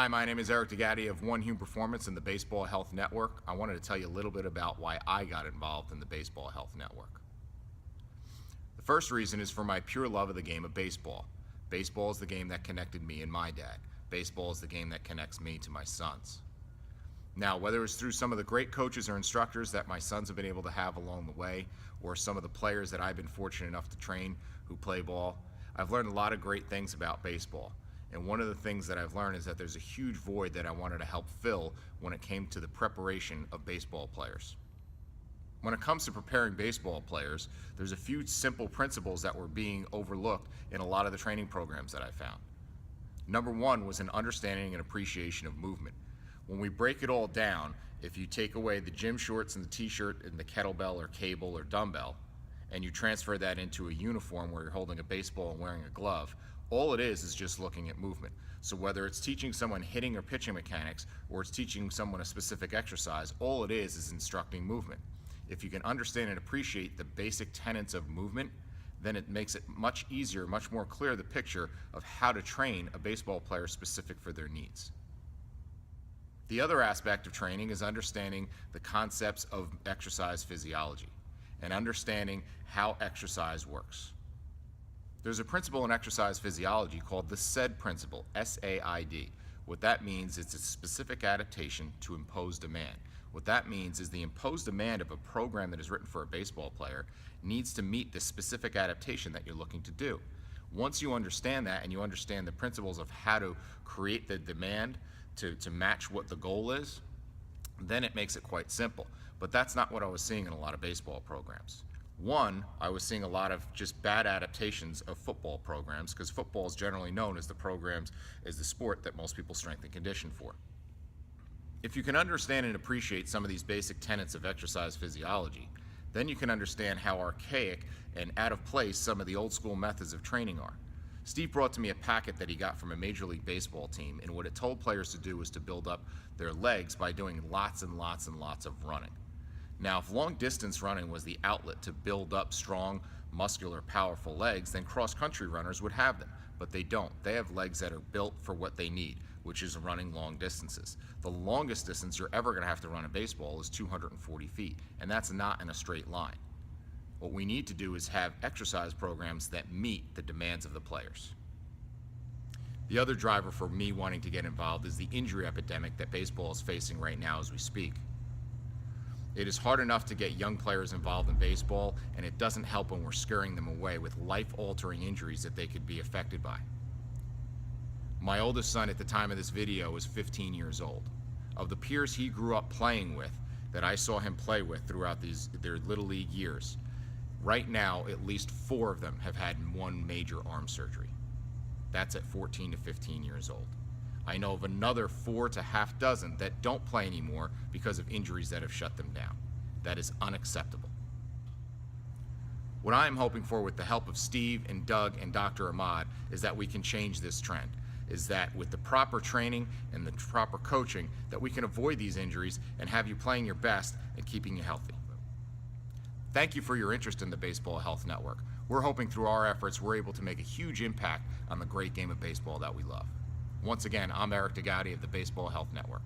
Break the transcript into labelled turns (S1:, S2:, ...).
S1: Hi, my name is Eric DeGatti of One Human Performance and the Baseball Health Network. I wanted to tell you a little bit about why I got involved in the Baseball Health Network. The first reason is for my pure love of the game of baseball. Baseball is the game that connected me and my dad. Baseball is the game that connects me to my sons. Now, whether it's through some of the great coaches or instructors that my sons have been able to have along the way, or some of the players that I've been fortunate enough to train who play ball, I've learned a lot of great things about baseball. And one of the things that I've learned is that there's a huge void that I wanted to help fill when it came to the preparation of baseball players. When it comes to preparing baseball players, there's a few simple principles that were being overlooked in a lot of the training programs that I found. Number one was an understanding and appreciation of movement. When we break it all down, if you take away the gym shorts and the t-shirt and the kettlebell or cable or dumbbell, and you transfer that into a uniform where you're holding a baseball and wearing a glove, all it is just looking at movement. So whether it's teaching someone hitting or pitching mechanics, or it's teaching someone a specific exercise, all it is instructing movement. If you can understand and appreciate the basic tenets of movement, then it makes it much easier, much more clear the picture of how to train a baseball player specific for their needs. The other aspect of training is understanding the concepts of exercise physiology and understanding how exercise works. There's a principle in exercise physiology called the SAID principle, S-A-I-D. What that means is it's a specific adaptation to imposed demand. What that means is the imposed demand of a program that is written for a baseball player needs to meet the specific adaptation that you're looking to do. Once you understand that and you understand the principles of how to create the demand to match what the goal is, then it makes it quite simple. But that's not what I was seeing in a lot of baseball programs. One, I was seeing a lot of just bad adaptations of football programs, because football is generally known as the sport that most people strength and condition for. If you can understand and appreciate some of these basic tenets of exercise physiology, then you can understand how archaic and out of place some of the old school methods of training are. Steve brought to me a packet that he got from a Major League Baseball team, and what it told players to do was to build up their legs by doing lots and lots and lots of running. Now, if long distance running was the outlet to build up strong, muscular, powerful legs, then cross-country runners would have them, but they don't. They have legs that are built for what they need, which is running long distances. The longest distance you're ever going to have to run in baseball is 240 feet, and that's not in a straight line. What we need to do is have exercise programs that meet the demands of the players. The other driver for me wanting to get involved is the injury epidemic that baseball is facing right now as we speak. It is hard enough to get young players involved in baseball, and it doesn't help when we're scaring them away with life-altering injuries that they could be affected by. My oldest son at the time of this video is 15 years old. Of the peers he grew up playing with, that I saw him play with throughout their Little League years, right now at least 4 of them have had one major arm surgery. That's at 14 to 15 years old. I know of another 4 to half dozen that don't play anymore because of injuries that have shut them down. That is unacceptable. What I am hoping for with the help of Steve and Doug and Dr. Ahmad is that we can change this trend, is that with the proper training and the proper coaching that we can avoid these injuries and have you playing your best and keeping you healthy. Thank you for your interest in the Baseball Health Network. We're hoping through our efforts we're able to make a huge impact on the great game of baseball that we love. Once again, I'm Eric DeGatti of the Baseball Health Network.